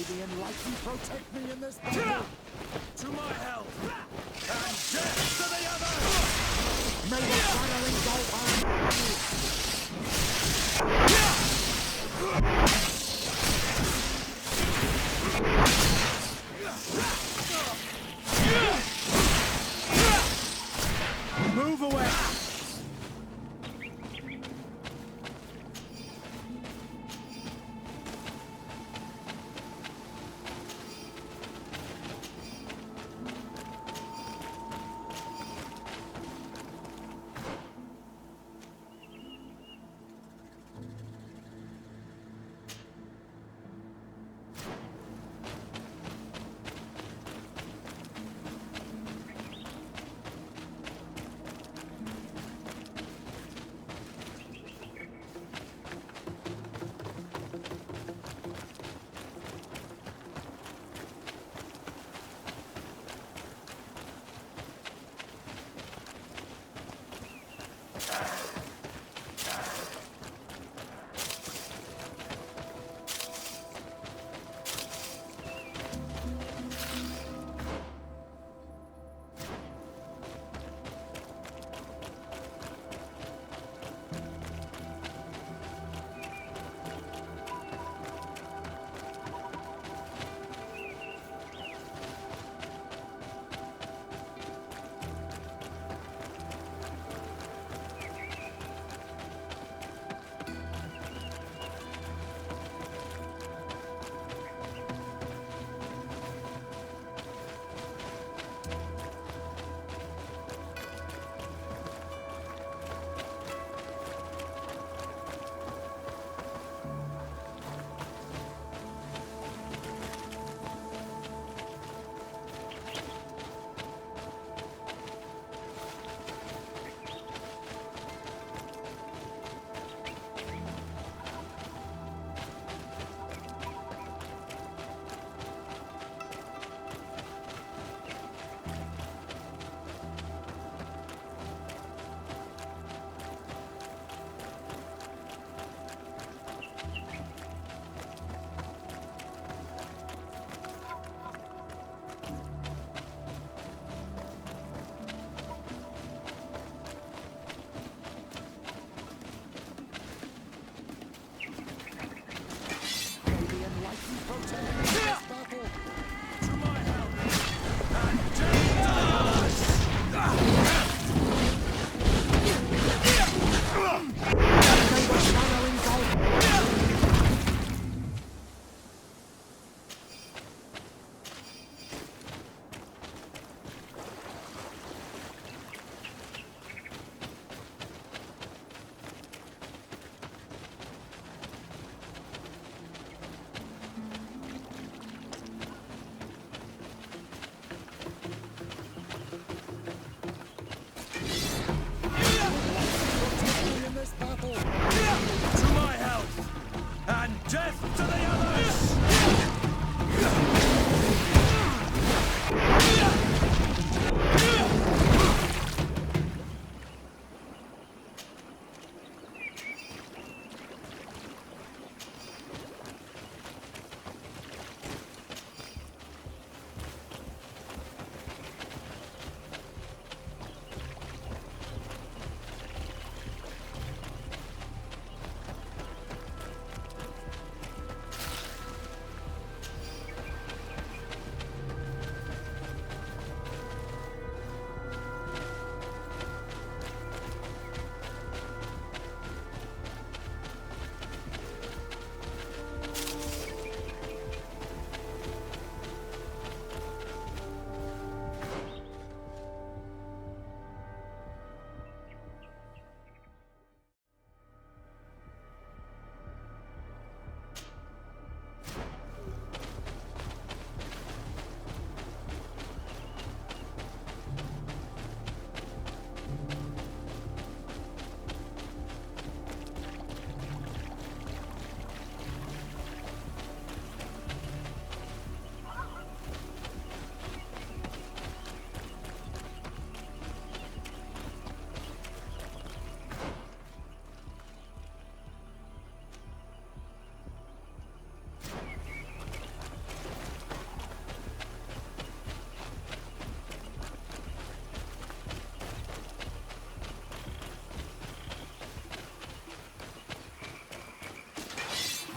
the enlightened protect me in this battle? To my help! And death to the other! May the fiery go on! Move away!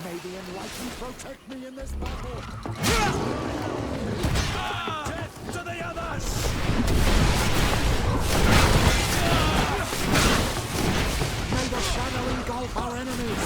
May the enlightened protect me in this battle. Death to the others! May the shadow engulf our enemies.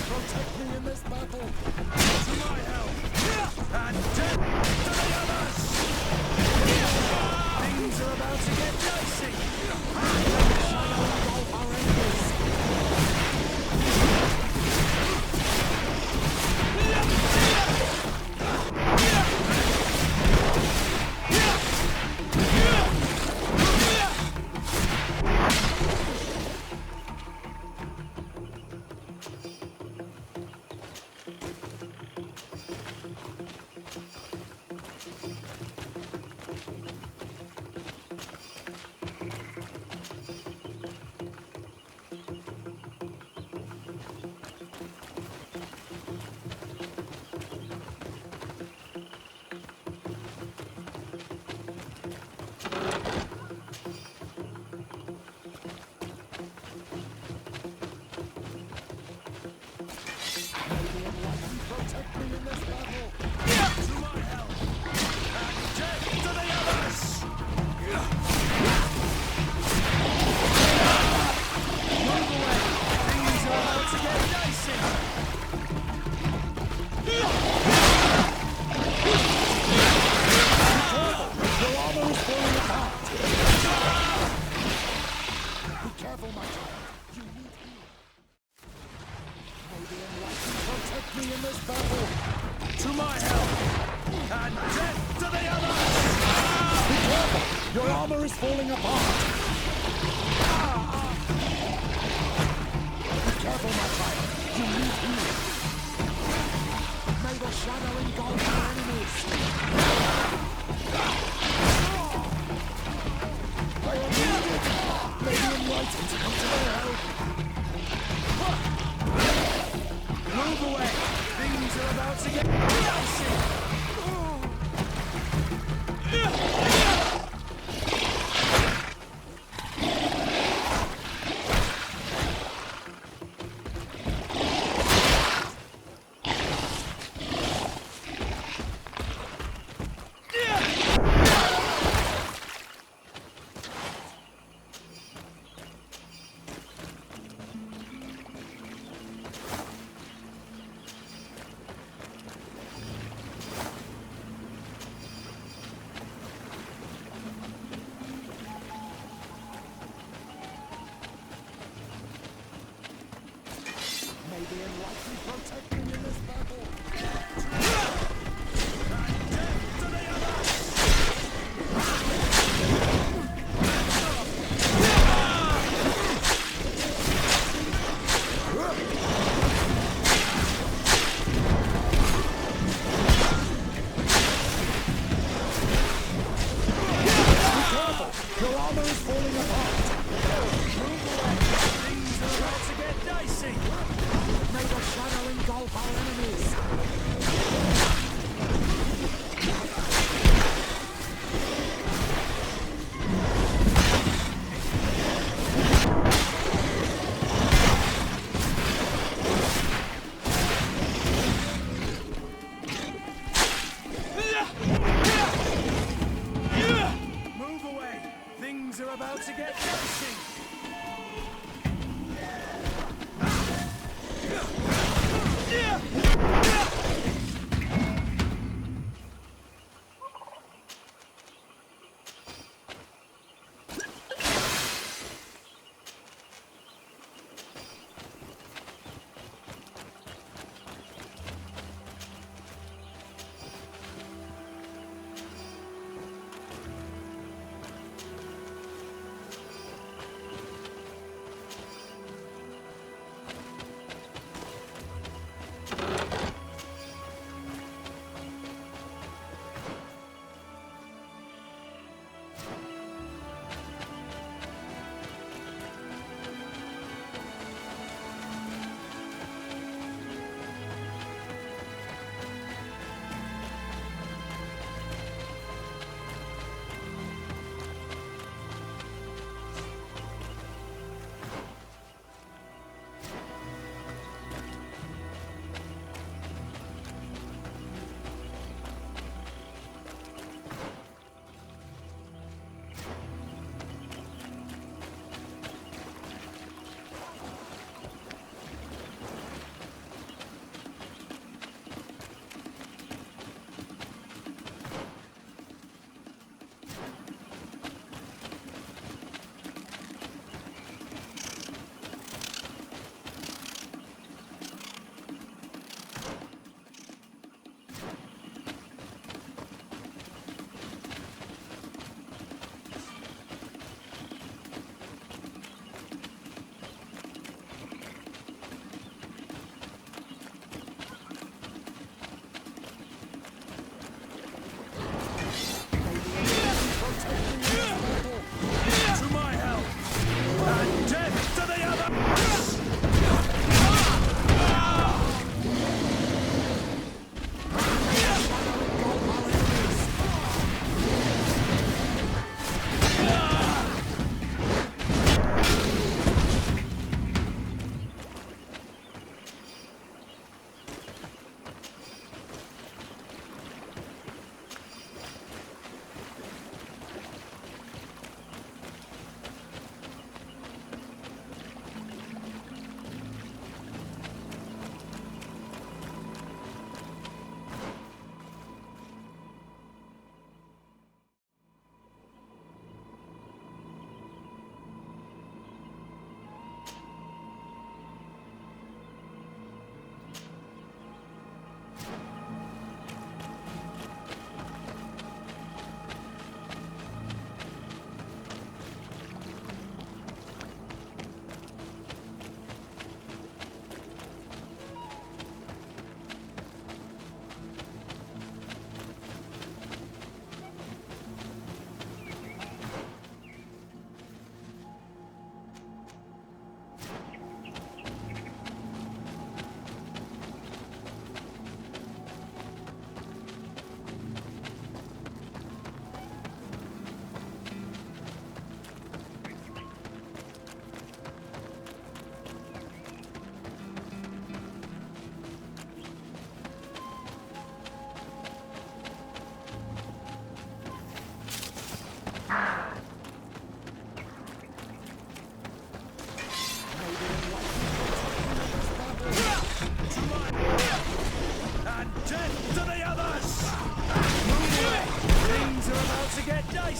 Protect me in this battle. To my help! And death to the others! Things are about to get dicey! Shadow engulf our enemies. Protect me in this battle. To my help! And death to the others! Move away! Things are about to get dicey! Your armor is falling apart. Be careful, my child. You need healing. May the enlightened protect me in this battle. To my help! And death to the others! Be careful. Your armor is falling apart. Be careful, my child. You need healing. May the shadow engulf our enemies. I am needed. May the enlightened come to their help. Move away! Things are about to get dicey! May the enlightened protect me in this battle. Your armor is falling apart. Things are about to get dicey! May the shadow engulf our enemies. Move away! Things are about to get dicey!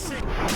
see.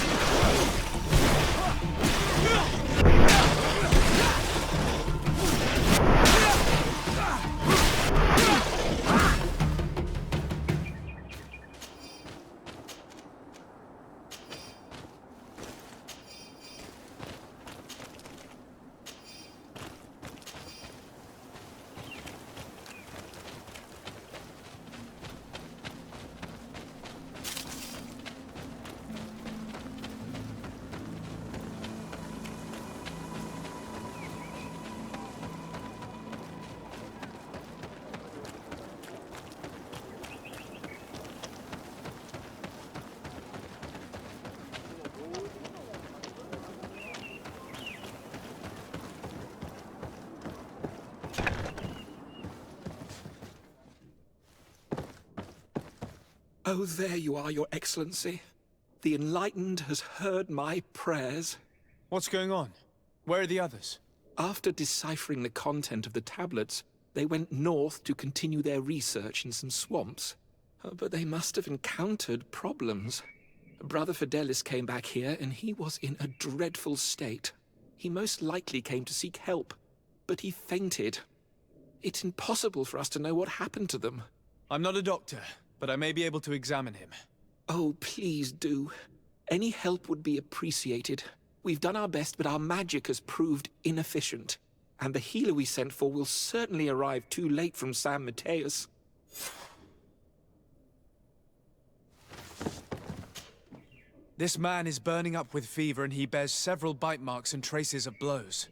Oh, there you are, Your Excellency. The enlightened has heard my prayers. What's going on? Where are the others? After deciphering the content of the tablets, they went north to continue their research in some swamps. But they must have encountered problems. Brother Fidelis came back here, and he was in a dreadful state. He most likely came to seek help, but he fainted. It's impossible for us to know what happened to them. I'm not a doctor, but I may be able to examine him. Oh, please do. Any help would be appreciated. We've done our best, but our magic has proved inefficient. And the healer we sent for will certainly arrive too late from San Mateus. This man is burning up with fever and he bears several bite marks and traces of blows.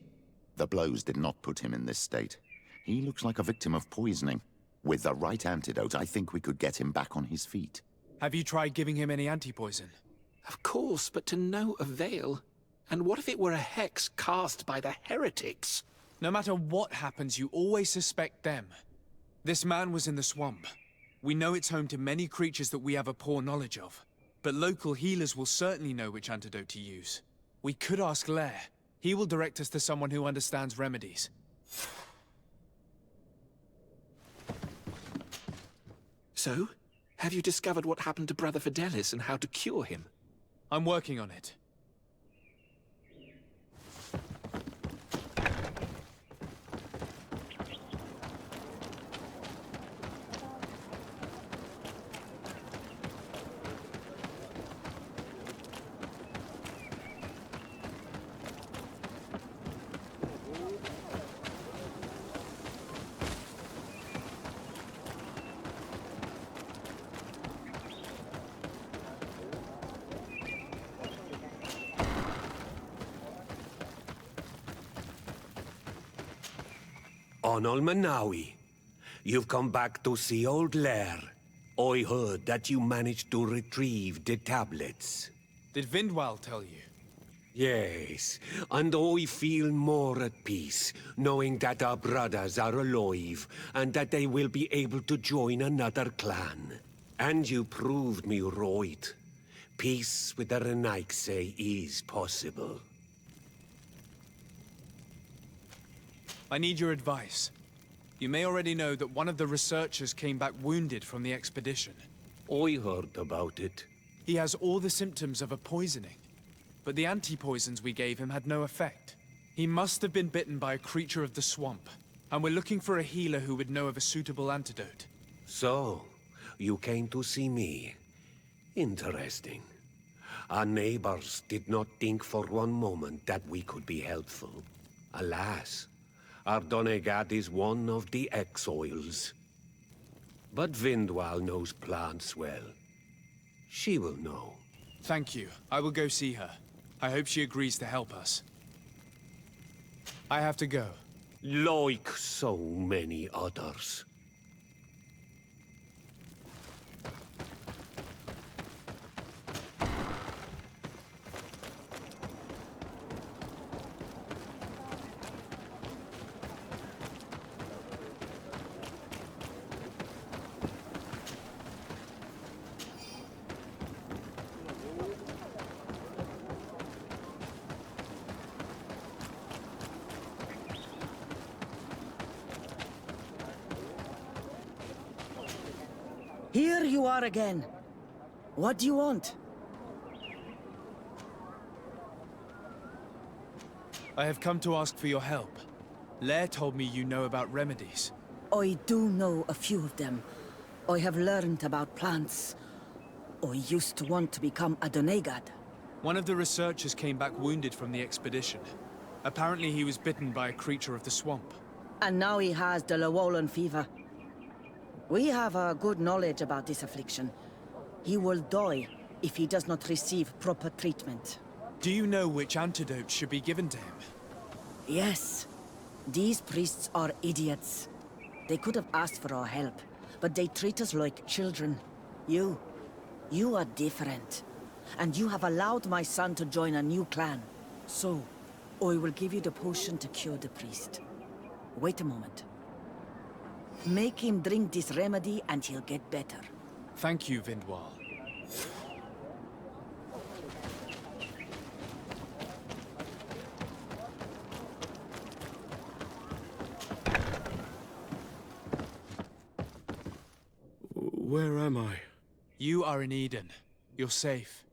The blows did not put him in this state. He looks like a victim of poisoning. With the right antidote, I think we could get him back on his feet. Have you tried giving him any anti-poison? Of course, but to no avail. And what if it were a hex cast by the heretics? No matter what happens, you always suspect them. This man was in the swamp. We know it's home to many creatures that we have a poor knowledge of. But local healers will certainly know which antidote to use. We could ask Lair. He will direct us to someone who understands remedies. So, have you discovered what happened to Brother Fidelis and how to cure him? I'm working on it. Onol Manawi, you've come back to see old Lair. I heard that you managed to retrieve the tablets. Did Vindwal tell you? Yes, and I feel more at peace, knowing that our brothers are alive, and that they will be able to join another clan. And you proved me right. Peace with the Renaigse is possible. I need your advice. You may already know that one of the researchers came back wounded from the expedition. I heard about it. He has all the symptoms of a poisoning, but the anti-poisons we gave him had no effect. He must have been bitten by a creature of the swamp, and we're looking for a healer who would know of a suitable antidote. So, you came to see me. Interesting. Our neighbors did not think for one moment that we could be helpful. Alas, our Donegat is one of the exiles. But Vindwal knows plants well. She will know. Thank you. I will go see her. I hope she agrees to help us. I have to go. Like so many others. Here you are again. What do you want? I have come to ask for your help. Lair told me you know about remedies. I do know a few of them. I have learned about plants. I used to want to become a donegad. One of the researchers came back wounded from the expedition. Apparently he was bitten by a creature of the swamp. And now he has the Llewellyn fever. We have a good knowledge about this affliction. He will die if he does not receive proper treatment. Do you know which antidote should be given to him? Yes. These priests are idiots. They could have asked for our help, but they treat us like children. You are different. And you have allowed my son to join a new clan. So, I will give you the potion to cure the priest. Wait a moment. Make him drink this remedy and he'll get better. Thank you, Vindwal. Where am I? You are in Eden. You're safe.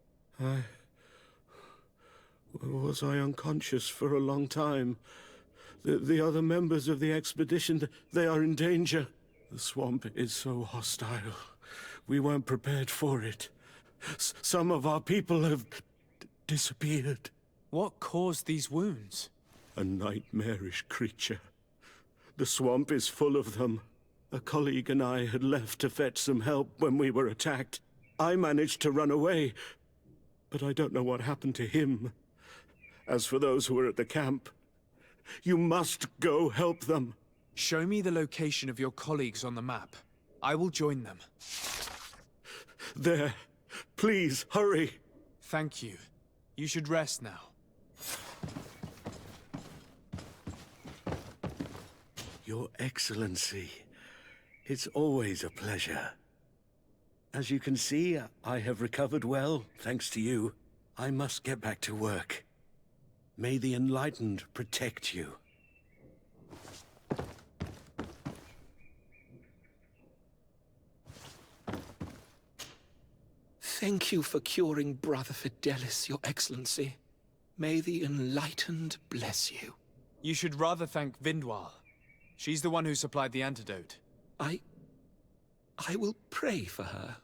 Was I unconscious for a long time? The other members of the expedition, they are in danger. The swamp is so hostile. We weren't prepared for it. Some of our people have disappeared. What caused these wounds? A nightmarish creature. The swamp is full of them. A colleague and I had left to fetch some help when we were attacked. I managed to run away, but I don't know what happened to him. As for those who are at the camp, you must go help them. Show me the location of your colleagues on the map. I will join them. There. Please, hurry. Thank you. You should rest now. Your Excellency, it's always a pleasure. As you can see, I have recovered well, thanks to you. I must get back to work. May the Enlightened protect you. Thank you for curing Brother Fidelis, Your Excellency. May the Enlightened bless you. You should rather thank Vindwal. She's the one who supplied the antidote. I will pray for her.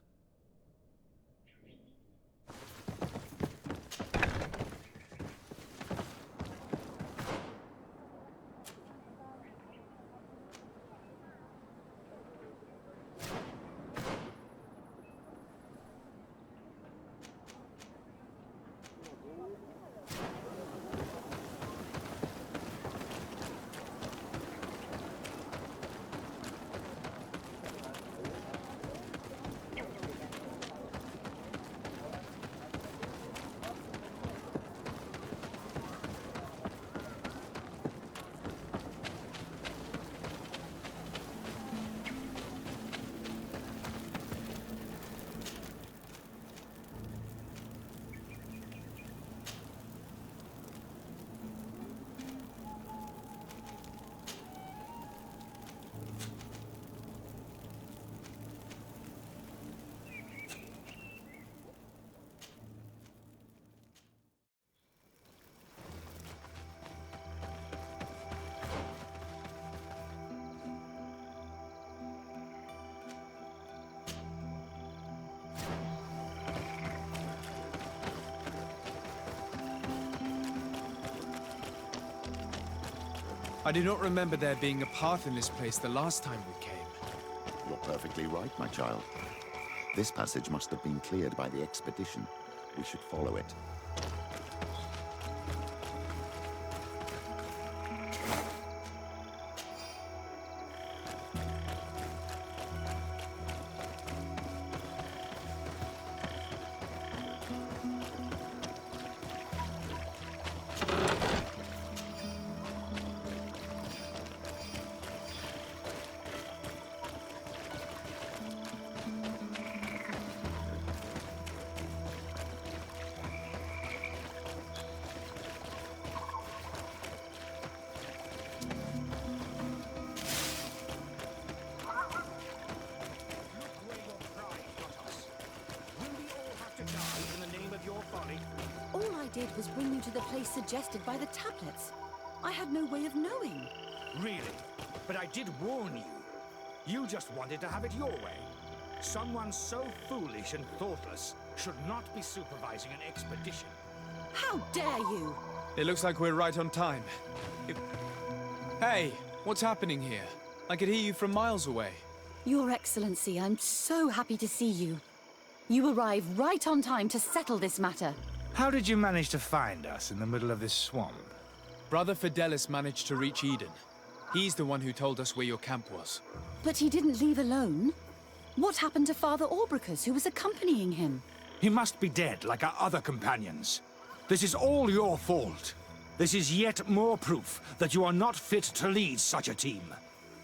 I do not remember there being a path in this place the last time we came. You're perfectly right, my child. This passage must have been cleared by the expedition. We should follow it. All I did was bring you to the place suggested by the tablets. I had no way of knowing. Really? But I did warn you. You just wanted to have it your way. Someone so foolish and thoughtless should not be supervising an expedition. How dare you? It looks like we're right on time. Hey, what's happening here? I could hear you from miles away. Your Excellency, I'm so happy to see you. You arrived right on time to settle this matter. How did you manage to find us in the middle of this swamp? Brother Fidelis managed to reach Eden. He's the one who told us where your camp was. But he didn't leave alone. What happened to Father Orbricus, who was accompanying him? He must be dead, like our other companions. This is all your fault. This is yet more proof that you are not fit to lead such a team.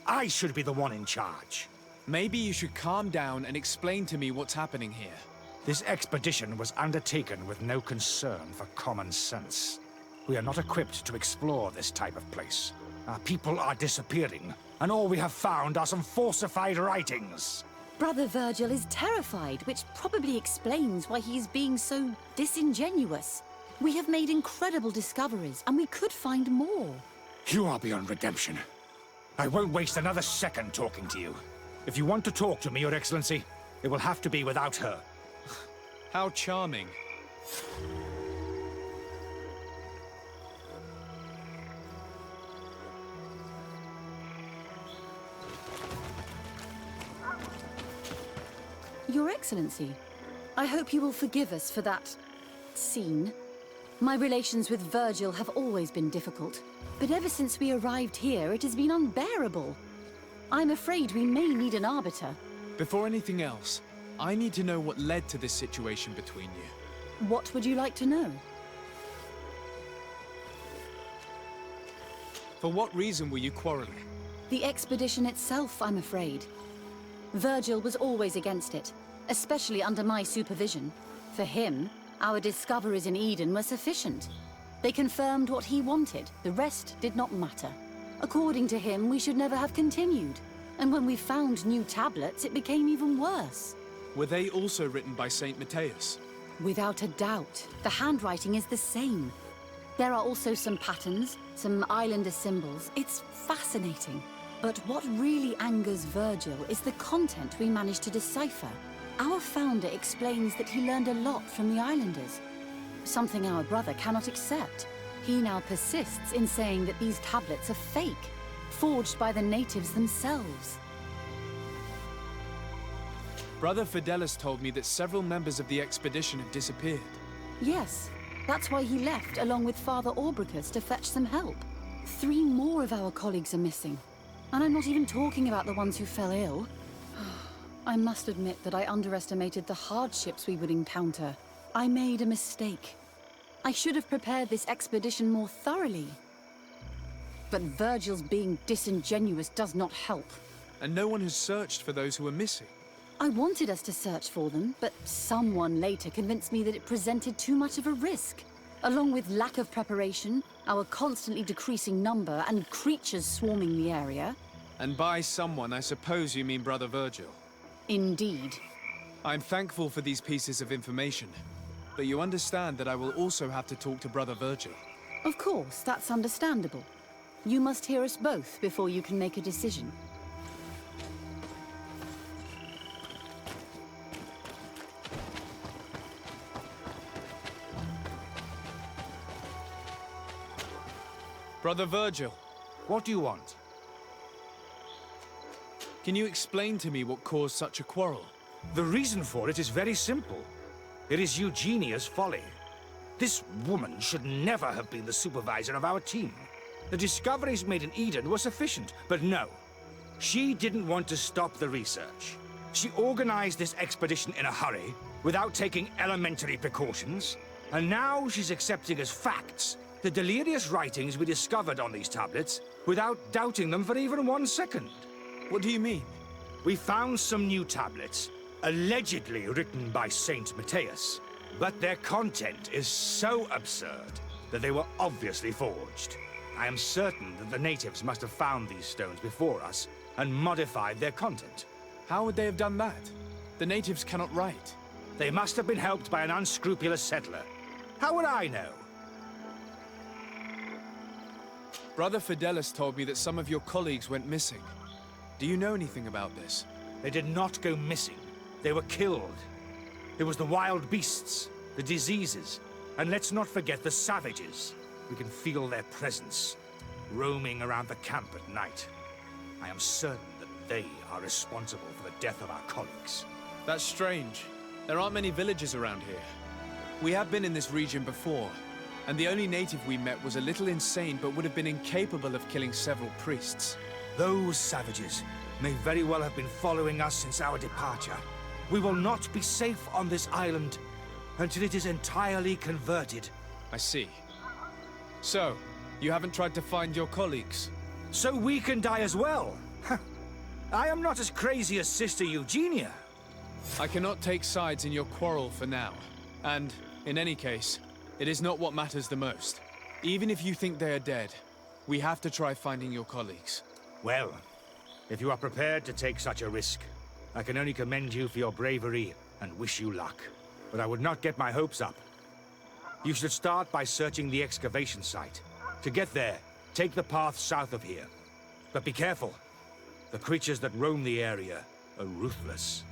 I should be the one in charge. Maybe you should calm down and explain to me what's happening here. This expedition was undertaken with no concern for common sense. We are not equipped to explore this type of place. Our people are disappearing, and all we have found are some falsified writings. Brother Virgil is terrified, which probably explains why he is being so disingenuous. We have made incredible discoveries, and we could find more. You are beyond redemption. I won't waste another second talking to you. If you want to talk to me, Your Excellency, it will have to be without her. How charming. Your Excellency, I hope you will forgive us for that scene. My relations with Virgil have always been difficult, but ever since we arrived here, it has been unbearable. I'm afraid we may need an arbiter. Before anything else, I need to know what led to this situation between you. What would you like to know? For what reason were you quarreling? The expedition itself, I'm afraid. Virgil was always against it, especially under my supervision. For him, our discoveries in Eden were sufficient. They confirmed what he wanted. The rest did not matter. According to him, we should never have continued. And when we found new tablets, it became even worse. Were they also written by Saint Matthias? Without a doubt. The handwriting is the same. There are also some patterns, some islander symbols. It's fascinating. But what really angers Virgil is the content we managed to decipher. Our founder explains that he learned a lot from the islanders, something our brother cannot accept. He now persists in saying that these tablets are fake, forged by the natives themselves. Brother Fidelis told me that several members of the expedition have disappeared. Yes, that's why he left along with Father Orbricus to fetch some help. 3 more of our colleagues are missing. And I'm not even talking about the ones who fell ill. I must admit that I underestimated the hardships we would encounter. I made a mistake. I should have prepared this expedition more thoroughly. But Virgil's being disingenuous does not help. And no one has searched for those who are missing. I wanted us to search for them, but someone later convinced me that it presented too much of a risk. Along with lack of preparation, our constantly decreasing number, and creatures swarming the area. And by someone, I suppose you mean Brother Virgil. Indeed. I'm thankful for these pieces of information, but you understand that I will also have to talk to Brother Virgil. Of course, that's understandable. You must hear us both before you can make a decision. Brother Virgil, What do you want? can you explain to me what caused such a quarrel? The reason for it is very simple. It is Eugenia's folly. This woman should never have been the supervisor of our team. The discoveries made in Eden were sufficient, but no. She didn't want to stop the research. She organized this expedition in a hurry, without taking elementary precautions, and now she's accepting as facts the delirious writings we discovered on these tablets without doubting them for even 1 second. What do you mean? We found some new tablets, allegedly written by Saint Matthias, but their content is so absurd that they were obviously forged. I am certain that the natives must have found these stones before us and modified their content. How would they have done that? The natives cannot write. They must have been helped by an unscrupulous settler. How would I know? Brother Fidelis told me that some of your colleagues went missing. Do you know anything about this? They did not go missing. They were killed. It was the wild beasts, the diseases, and let's not forget the savages. We can feel their presence, roaming around the camp at night. I am certain that they are responsible for the death of our colleagues. That's strange. There aren't many villages around here. We have been in this region before, and the only native we met was a little insane but would have been incapable of killing several priests. Those savages may very well have been following us since our departure. We will not be safe on this island until it is entirely converted. I see. So, you haven't tried to find your colleagues? So we can die as well. I am not as crazy as Sister Eugenia. I cannot take sides in your quarrel for now. And, in any case, it is not what matters the most. Even if you think they are dead, we have to try finding your colleagues. Well, if you are prepared to take such a risk, I can only commend you for your bravery and wish you luck. But I would not get my hopes up. You should start by searching the excavation site. To get there, take the path south of here. But be careful. The creatures that roam the area are ruthless.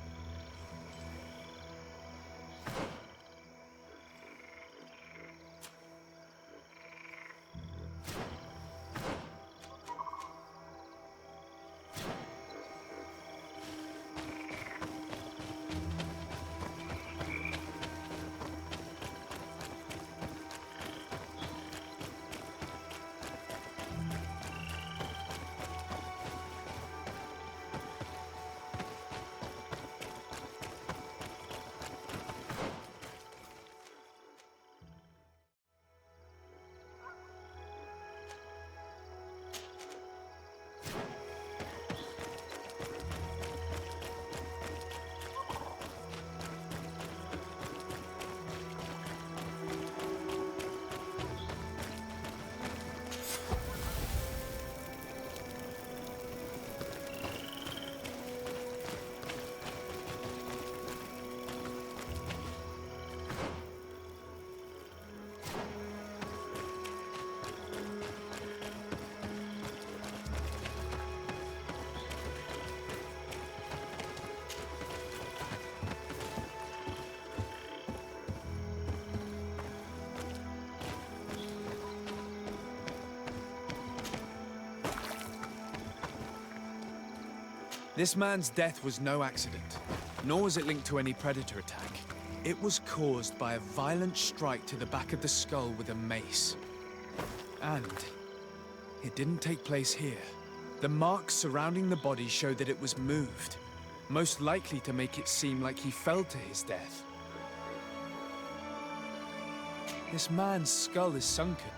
This man's death was no accident, nor was it linked to any predator attack. It was caused by a violent strike to the back of the skull with a mace. And it didn't take place here. The marks surrounding the body show that it was moved, most likely to make it seem like he fell to his death. This man's skull is sunken,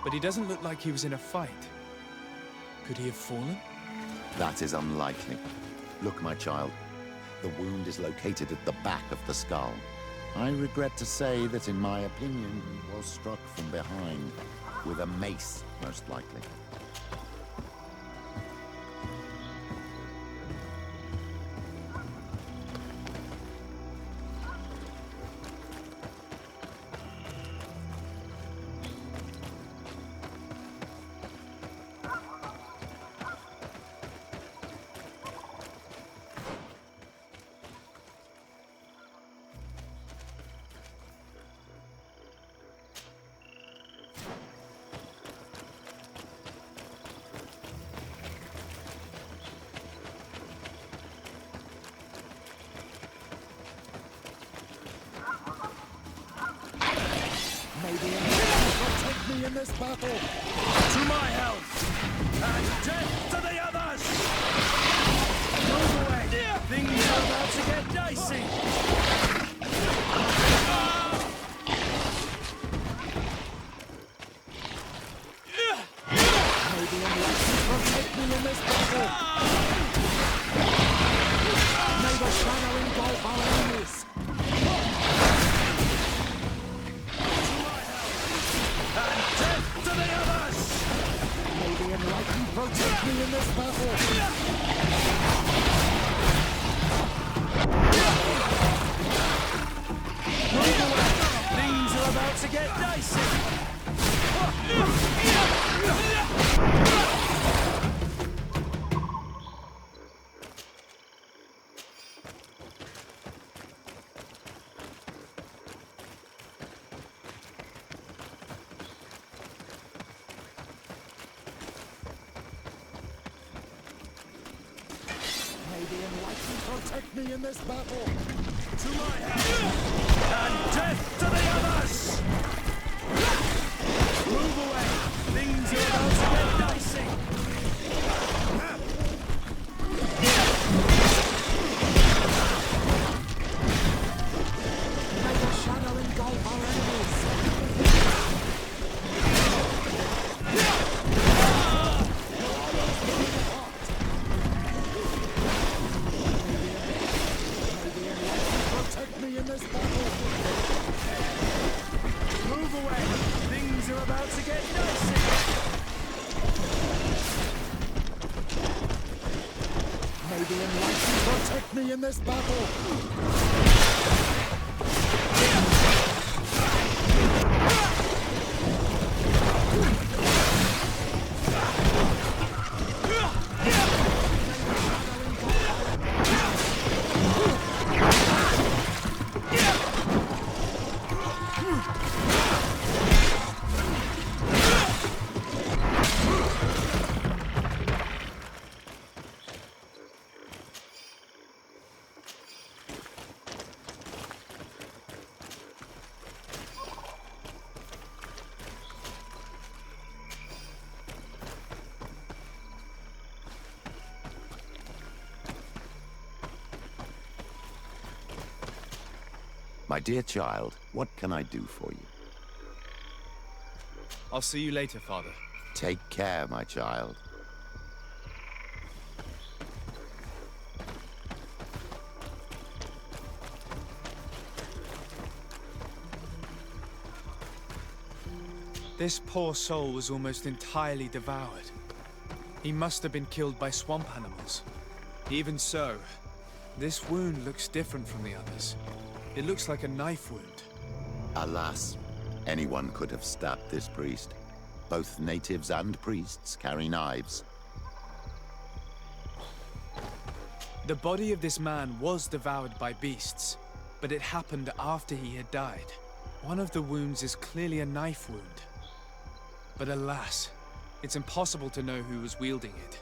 but he doesn't look like he was in a fight. Could he have fallen? That is unlikely. Look, my child. The wound is located at the back of the skull. I regret to say that, in my opinion, he was struck from behind. With a mace, most likely. In this battle, to my help, and death to the others! Move away! Things are about to get dicey! May the enlightened protect me in this battle! May the shadow engulf our enemies! Protect me in this battle! Move away! Things are about to get dicey! protect me in this battle. To my help! And death to the others! Move away! Things are about to get dicey! May the shadow engulf our enemies. Protect me in this battle. Move away! Things are about to get dicey! May the enlightened protect me in this battle. My dear child, what can I do for you? I'll see you later, Father. Take care, my child. This poor soul was almost entirely devoured. He must have been killed by swamp animals. Even so, this wound looks different from the others. It looks like a knife wound. Alas, anyone could have stabbed this priest. Both natives and priests carry knives. The body of this man was devoured by beasts, but it happened after he had died. One of the wounds is clearly a knife wound. But alas, it's impossible to know who was wielding it.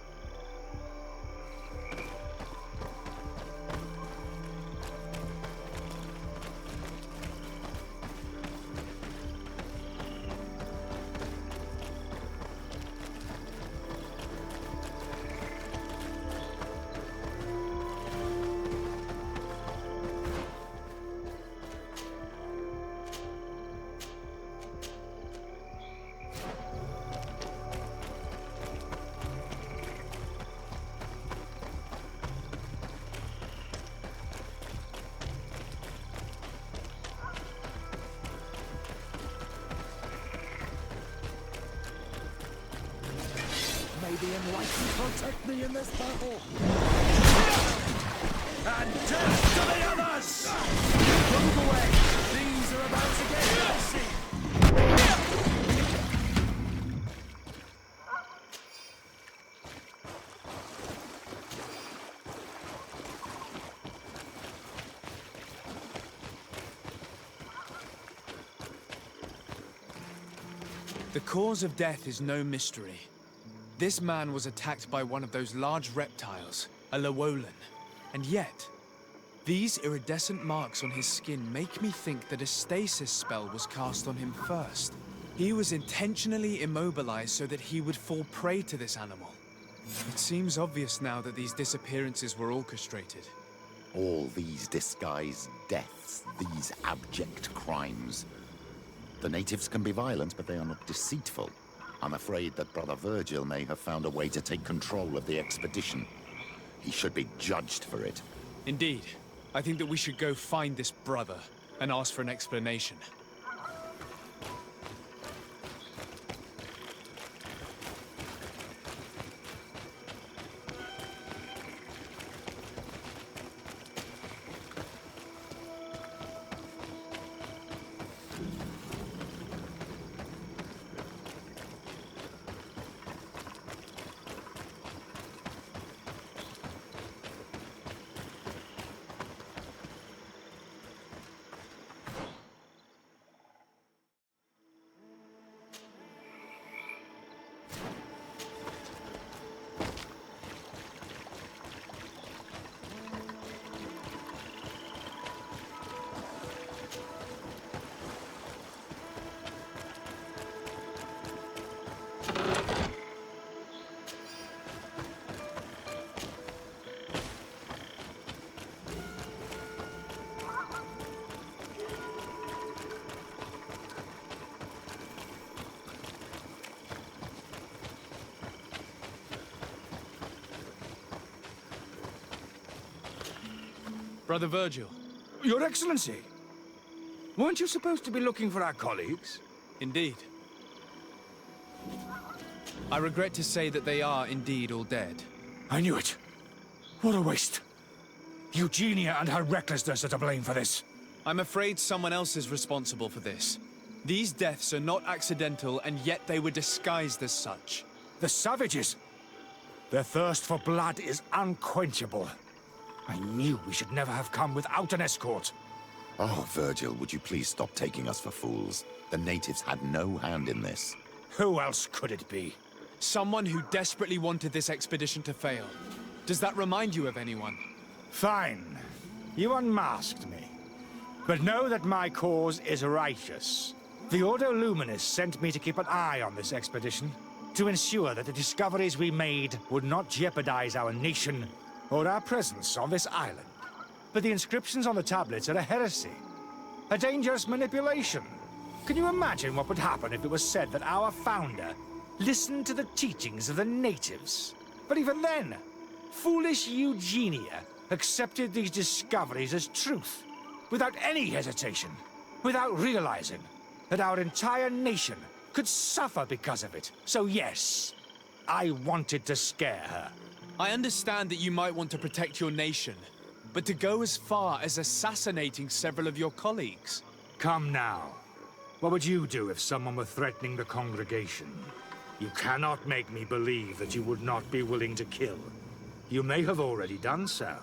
May the enlightened protect me in this battle. And death to the others! Move away! Things are about to get dicey! The cause of death is no mystery. This man was attacked by one of those large reptiles, a Llewellyn. And yet, these iridescent marks on his skin make me think that a stasis spell was cast on him first. He was intentionally immobilized so that he would fall prey to this animal. It seems obvious now that these disappearances were orchestrated. All these disguised deaths, these abject crimes. The natives can be violent, but they are not deceitful. I'm afraid that Brother Virgil may have found a way to take control of the expedition. He should be judged for it. Indeed. I think that we should go find this brother and ask for an explanation. Brother Virgil. Your Excellency! Weren't you supposed to be looking for our colleagues? Indeed. I regret to say that they are indeed all dead. I knew it. What a waste. Eugenia and her recklessness are to blame for this. I'm afraid someone else is responsible for this. These deaths are not accidental, and yet they were disguised as such. The savages! Their thirst for blood is unquenchable. I knew we should never have come without an escort. Oh, Virgil, would you please stop taking us for fools? The natives had no hand in this. Who else could it be? Someone who desperately wanted this expedition to fail. Does that remind you of anyone? Fine. You unmasked me. But know that my cause is righteous. The Ordo Luminis sent me to keep an eye on this expedition, to ensure that the discoveries we made would not jeopardize our nation or our presence on this island. But the inscriptions on the tablets are a heresy, a dangerous manipulation. Can you imagine what would happen if it was said that our founder listened to the teachings of the natives? But even then, foolish Eugenia accepted these discoveries as truth, without any hesitation, without realizing that our entire nation could suffer because of it. So yes, I wanted to scare her. I understand that you might want to protect your nation, but to go as far as assassinating several of your colleagues? Come now. What would you do if someone were threatening the congregation? You cannot make me believe that you would not be willing to kill. You may have already done so.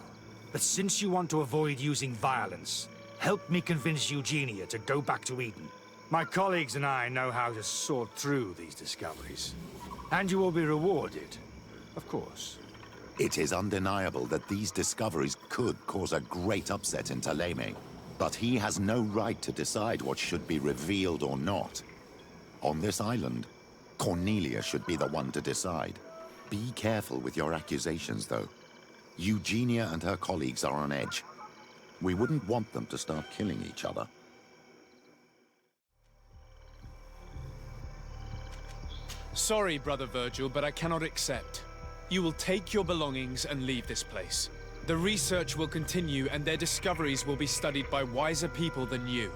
But since you want to avoid using violence, help me convince Eugenia to go back to Eden. My colleagues and I know how to sort through these discoveries. And you will be rewarded, of course. It is undeniable that these discoveries could cause a great upset in Thélème. But he has no right to decide what should be revealed or not. On this island, Cornelia should be the one to decide. Be careful with your accusations, though. Eugenia and her colleagues are on edge. We wouldn't want them to start killing each other. Sorry, Brother Virgil, but I cannot accept. You will take your belongings and leave this place. The research will continue, and their discoveries will be studied by wiser people than you.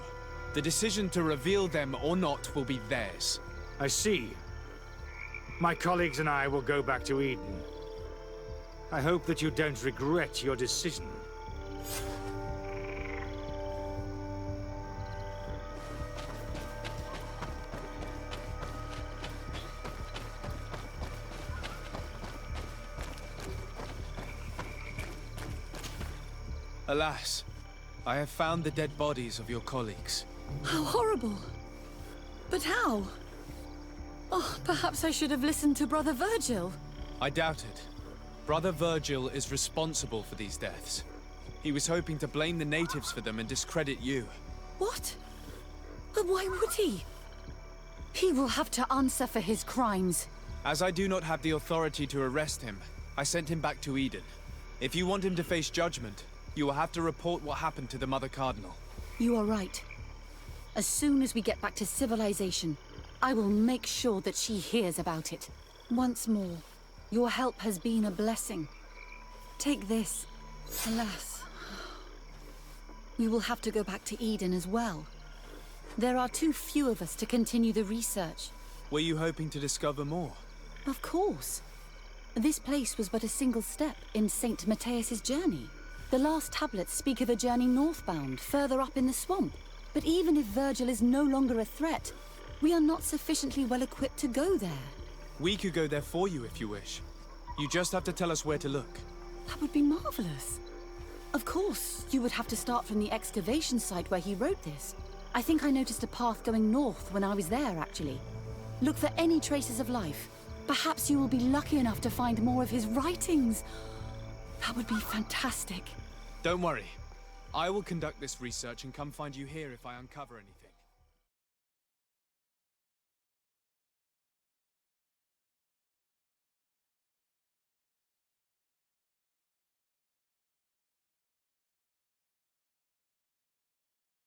The decision to reveal them or not will be theirs. I see. My colleagues and I will go back to Eden. I hope that you don't regret your decision. Alas, I have found the dead bodies of your colleagues. How horrible! But how? Oh, perhaps I should have listened to Brother Virgil. I doubt it. Brother Virgil is responsible for these deaths. He was hoping to blame the natives for them and discredit you. What? But why would he? He will have to answer for his crimes. As I do not have the authority to arrest him, I sent him back to Eden. If you want him to face judgment, you will have to report what happened to the Mother Cardinal. You are right. As soon as we get back to civilization, I will make sure that she hears about it. Once more, your help has been a blessing. Take this. Alas, we will have to go back to Eden as well. There are too few of us to continue the research. Were you hoping to discover more? Of course. This place was but a single step in St. Matthias's journey. The last tablets speak of a journey northbound, further up in the swamp. But even if Virgil is no longer a threat, we are not sufficiently well equipped to go there. We could go there for you if you wish. You just have to tell us where to look. That would be marvelous. Of course, you would have to start from the excavation site where he wrote this. I think I noticed a path going north when I was there, actually. Look for any traces of life. Perhaps you will be lucky enough to find more of his writings. That would be fantastic. Don't worry. I will conduct this research and come find you here if I uncover anything.